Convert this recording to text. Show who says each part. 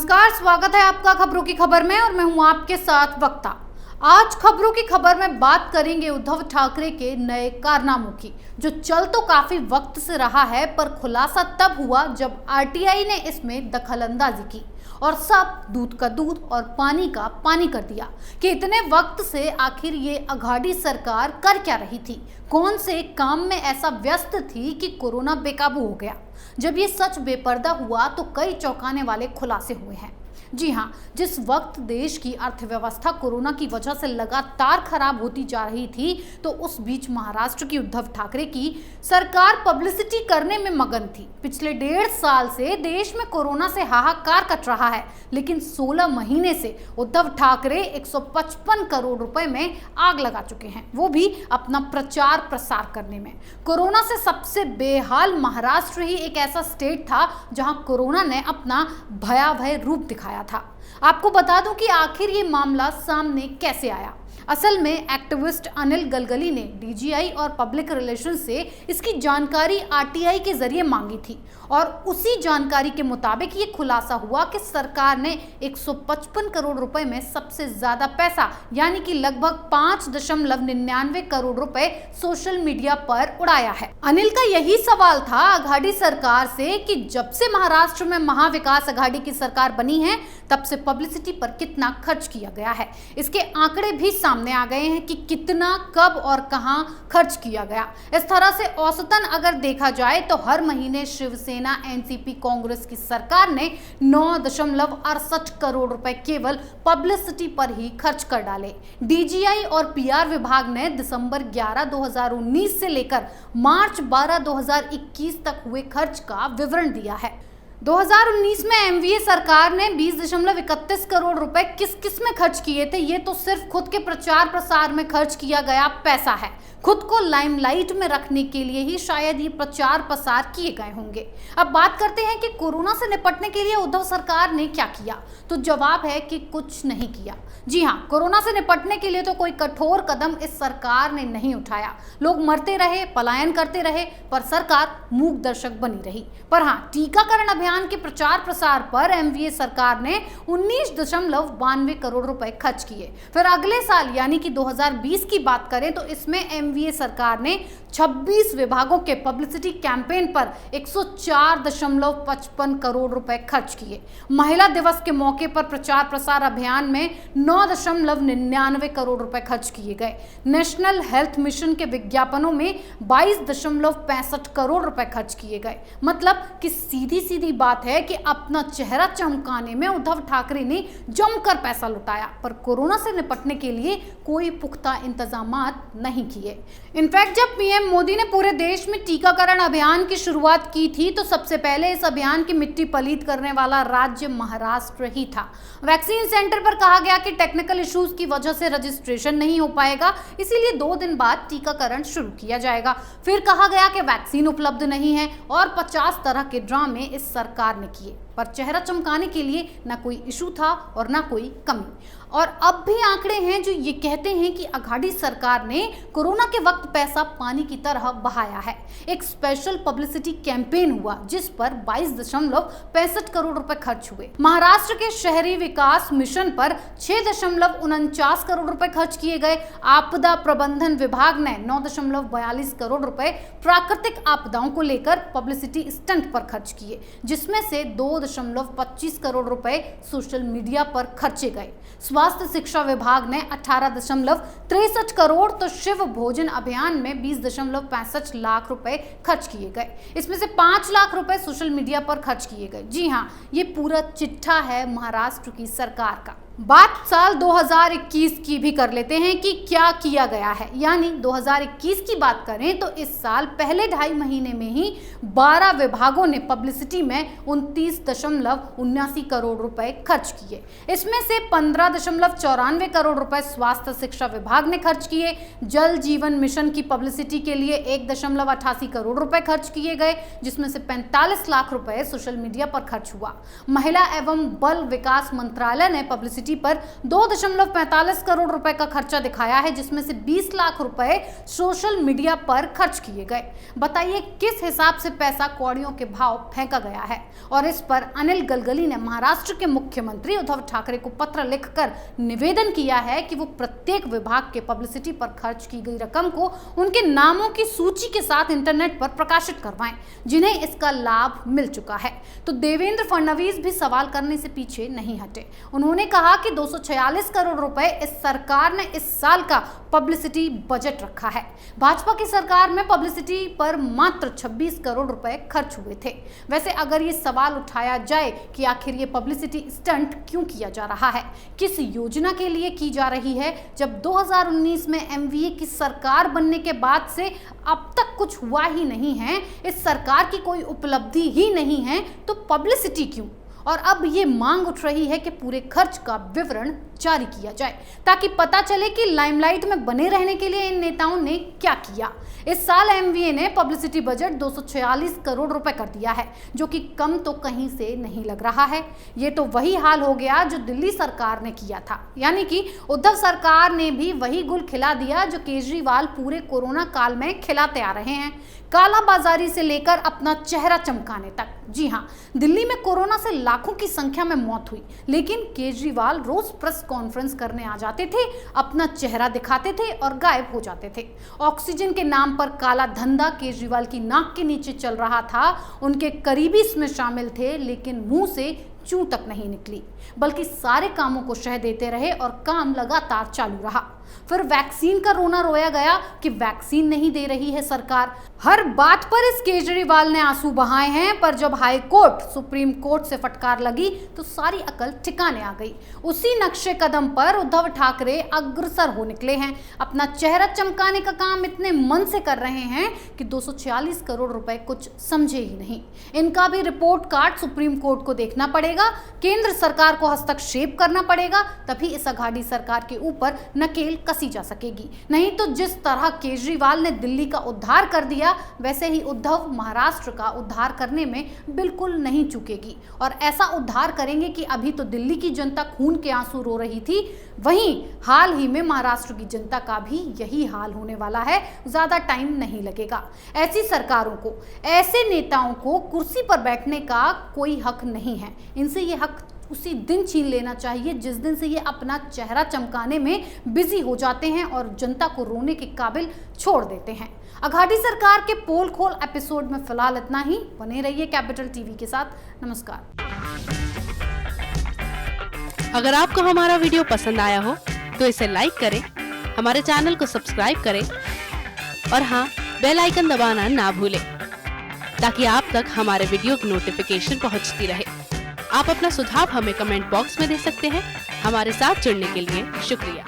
Speaker 1: नमस्कार, स्वागत है आपका खबरों की खबर में और मैं हूं आपके साथ वक्ता। आज खबरों की खबर में बात करेंगे उद्धव ठाकरे के नए कारनामों की, जो चल तो काफी वक्त से रहा है, पर खुलासा तब हुआ जब आरटीआई ने इसमें दखलंदाजी की और सब दूध का दूध और पानी का पानी कर दिया कि इतने वक्त से आखिर ये अघाड़ी सरकार कर क्या रही थी, कौन से काम में ऐसा व्यस्त थी कि कोरोना बेकाबू हो गया। जब ये सच बेपर्दा हुआ तो कई चौंकाने वाले खुलासे हुए हैं। जी हाँ, जिस वक्त देश की अर्थव्यवस्था कोरोना की वजह से लगातार खराब होती जा रही थी, तो उस बीच महाराष्ट्र की उद्धव ठाकरे की सरकार पब्लिसिटी करने में मगन थी। पिछले 1.5 साल से देश में कोरोना से हाहाकार कट रहा है, लेकिन 16 महीने से उद्धव ठाकरे 155 करोड़ रुपए में आग लगा चुके हैं, वो भी अपना प्रचार प्रसार करने में। कोरोना से सबसे बेहाल महाराष्ट्र ही एक ऐसा स्टेट था जहां कोरोना ने अपना भयावह रूप दिखाया था। आपको बता दूं कि आखिर ये मामला सामने कैसे आया। असल में एक्टिविस्ट अनिल गलगली ने डीजीआई और पब्लिक रिलेशन से इसकी जानकारी आरटीआई के जरिए मांगी थी और उसी जानकारी के मुताबिक ये खुलासा हुआ कि सरकार ने 155 करोड़ रुपए में सबसे ज्यादा पैसा यानी कि लगभग 5.99 करोड़ रुपए सोशल मीडिया पर उड़ाया है। अनिल का यही सवाल था अघाड़ी सरकार से कि जब से महाराष्ट्र में महाविकास अघाड़ी की सरकार बनी है, तब से पब्लिसिटी पर कितना खर्च किया गया है। इसके आंकड़े भी सामने आ गए हैं कि कितना, कब और कहां खर्च किया गया। इस तरह से औसतन अगर देखा जाए तो हर महीने शिवसेना, एनसीपी, कांग्रेस की सरकार ने 9.68 करोड़ रुपए केवल पब्लिसिटी पर ही खर्च कर डाले। डीजीआई और पीआर विभाग ने दिसंबर 11, 2019 से लेकर मार्च 12, 2021 तक हुए खर्च का विवरण दिया है। 2019 में एमवीए सरकार ने 20.31 करोड़ रुपए किस किस में खर्च किए थे, ये तो सिर्फ खुद के प्रचार प्रसार में खर्च किया गया पैसा है। खुद को लाइमलाइट में रखने के लिए ही शायद ये प्रचार प्रसार किए गए होंगे। अब बात करते हैं कि कोरोना से निपटने के लिए उद्धव सरकार ने क्या किया, तो जवाब है कि कुछ नहीं किया। जी हाँ, कोरोना से निपटने के लिए तो कोई कठोर कदम इस सरकार ने नहीं उठाया। लोग मरते रहे, पलायन करते रहे, पर सरकार मूक दर्शक बनी रही। पर हाँ, टीकाकरण अभियान के प्रचार प्रसार पर एमवीए सरकार ने 19.92 करोड़ रुपए खर्च किए। फिर अगले साल यानी कि 2020 की बात करें तो इसमें एमवीए सरकार ने 26 विभागों के पब्लिसिटी कैंपेन पर 104.55 करोड़ रुपए खर्च किए। महिला दिवस के मौके पर प्रचार प्रसार अभियान में 9.99 करोड़ रुपए खर्च किए गए। नेशनल हेल्थ मिशन के विज्ञापनों में 22.65 करोड़ रुपए खर्च किए गए। मतलब कि सीधी सीधी बात है कि अपना चेहरा चमकाने में उद्धव ठाकरे ने जमकर पैसा लुटाया, पर कोरोना से निपटने के लिए कोई पुख्ता इंतजामात नहीं किए। इनफैक्ट जब पीएम मोदी ने पूरे देश में टीकाकरण अभियान की शुरुआत की थी, तो सबसे पहले इस अभियान की मिट्टी पलीत करने वाला राज्य महाराष्ट्र ही था। वैक्सीन सेंटर पर कहा गया कि टेक्निकल इश्यूज की वजह से रजिस्ट्रेशन नहीं हो पाएगा, इसीलिए 2 दिन बाद टीकाकरण शुरू किया जाएगा। फिर कहा गया कि वैक्सीन उपलब्ध नहीं है और 50 तरह के ड्रामे इस सरकार ने किए, पर चेहरा चमकाने के लिए ना कोई इशू था और ना कोई कमी। और अब भी आंकड़े हैं जो ये कहते हैं कि अघाड़ी सरकार ने कोरोना के वक्त पैसा पानी की तरह बहाया है। एक स्पेशल पब्लिसिटी कैंपेन हुआ जिस पर 22.65 करोड़ रुपए खर्च हुए। महाराष्ट्र के शहरी विकास मिशन पर 6.49 करोड़ रुपए खर्च किए गए। आपदा प्रबंधन विभाग ने 9.42 करोड़ रुपए प्राकृतिक आपदाओं को लेकर पब्लिसिटी स्टंट पर खर्च किए, जिसमें से 2.25 करोड़ रुपए सोशल मीडिया पर खर्चे गए। स्वास्थ्य शिक्षा विभाग ने 18.63 करोड़, तो शिव भोजन अभियान में 20.65 लाख रुपए खर्च किए गए। इसमें से 5 लाख रुपए सोशल मीडिया पर खर्च किए गए। जी हाँ, ये पूरा चिट्ठा है महाराष्ट्र की सरकार का। बात साल 2021 की भी कर लेते हैं कि क्या किया गया है। यानी 2021 की बात करें तो इस साल पहले 2.5 महीने में ही 12 विभागों ने पब्लिसिटी में 29.79 करोड़ रुपए खर्च किए। इसमें से 15.94 करोड़ रुपए स्वास्थ्य शिक्षा विभाग ने खर्च किए। जल जीवन मिशन की पब्लिसिटी के लिए 1.88 करोड़ रुपए खर्च किए गए, जिसमें से 45 लाख रुपए सोशल मीडिया पर खर्च हुआ। महिला एवं बाल विकास मंत्रालय ने पब्लिसिटी पब्लिसिटी पर 2.45 करोड़ रुपए का खर्चा दिखाया है, जिसमें से 20 लाख रुपए सोशल मीडिया पर खर्च किए गए। बताइए किस हिसाब से पैसा कौड़ियों के भाव फेंका गया है। और इस पर अनिल गलगली ने महाराष्ट्र के मुख्यमंत्री उद्धव ठाकरे को पत्र लिखकर निवेदन किया है कि वो प्रत्येक विभाग के पब्लिसिटी पर खर्च की गई रकम को उनके नामों की सूची के साथ इंटरनेट पर प्रकाशित करवाएं, जिन्हें इसका लाभ मिल चुका है। तो देवेंद्र फडणवीस भी सवाल करने से पीछे नहीं हटे। उन्होंने कहा कि 246 करोड़ रुपए इस सरकार ने इस साल का पब्लिसिटी बजट रखा है। भाजपा की सरकार में पब्लिसिटी पर मात्र 26 करोड़ रुपए खर्च हुए थे। वैसे अगर ये सवाल उठाया जाए कि आखिर ये पब्लिसिटी स्टंट क्यों किया जा रहा है, किस योजना के लिए की जा रही है, जब 2019 में एमवीए की सरकार बनने के बाद से अब तक कुछ हुआ ही नहीं है, इस सरकार की कोई उपलब्धि ही नहीं है, तो पब्लिसिटी क्यों? और अब ये मांग उठ रही है कि पूरे खर्च का विवरण जारी किया जाए ताकि पता चले कि लाइमलाइट में बने रहने के लिए इन नेताओं ने क्या किया। इस साल एमवीए ने पब्लिसिटी बजट 246 करोड़ रुपए कर दिया है, जो कि कम तो कहीं से नहीं लग रहा है। ये तो वही हाल हो गया जो दिल्ली सरकार ने किया था, यानी कि उद्धव सरकार ने भी वही गुल खिला दिया जो केजरीवाल पूरे कोरोना काल में खिलाते आ रहे हैं, कालाबाजारी से लेकर अपना चेहरा चमकाने तक। जी हाँ, दिल्ली में कोरोना से लाखों की संख्या में मौत हुई, लेकिन केजरीवाल रोज प्रेस कॉन्फ्रेंस करने आ जाते थे, अपना चेहरा दिखाते थे और गायब हो जाते थे। ऑक्सीजन के नाम पर काला धंधा केजरीवाल की नाक के नीचे चल रहा था। उनके करीबी इसमें शामिल थे, लेकिन मुंह से चू तक नहीं निकली, बल्कि सारे कामों को शह देते रहे और काम लगातार चालू रहा। फिर वैक्सीन का रोना रोया गया कि वैक्सीन नहीं दे रही है सरकार। हर बात पर इस केजरीवाल ने आंसू बहाए हैं, पर जब हाई कोर्ट, सुप्रीम कोर्ट से फटकार लगी तो सारी अकल ठिकाने आ गई। उसी नक्शे कदम पर उद्धव ठाकरे अग्रसर हो निकले हैं। अपना चेहरा चमकाने का काम इतने मन से कर रहे हैं कि 246 करोड़ रुपए कुछ समझे ही नहीं। इनका भी रिपोर्ट कार्ड सुप्रीम कोर्ट को देखना पड़ेगा, केंद्र सरकार को हस्तक्षेप करना पड़ेगा, तभी इस अघाड़ी सरकार के ऊपर नकेल कसी जा सकेगी। नहीं तो जिस तरह केजरीवाल ने दिल्ली का उद्धार कर दिया, वैसे ही उद्धव महाराष्ट्र का उद्धार करने में बिल्कुल नहीं चूकेगी। और ऐसा उद्धार करेंगे कि अभी तो दिल्ली की जनता खून के आंसू रो रही थी, वहीं हाल ही में महाराष्ट्र की जनता का भी यही हाल होने वाला है। ज्यादा टाइम नहीं लगेगा। ऐसी सरकारों को, ऐसे नेताओं को कुर्सी पर बैठने का कोई हक नहीं है। इनसे ये हक उसी दिन छीन लेना चाहिए जिस दिन से ये अपना चेहरा चमकाने में बिजी हो जाते हैं और जनता को रोने के काबिल छोड़ देते हैं। अघाड़ी सरकार के पोल खोल एपिसोड में फिलहाल इतना ही। बने रहिए कैपिटल टीवी के साथ। नमस्कार।
Speaker 2: अगर आपको हमारा वीडियो पसंद आया हो तो इसे लाइक करें, हमारे चैनल को सब्सक्राइब करें और हाँ, बेल आइकन दबाना ना भूलें ताकि आप तक हमारे वीडियो की नोटिफिकेशन पहुंचती रहे। आप अपना सुझाव हमें कमेंट बॉक्स में दे सकते हैं। हमारे साथ जुड़ने के लिए शुक्रिया।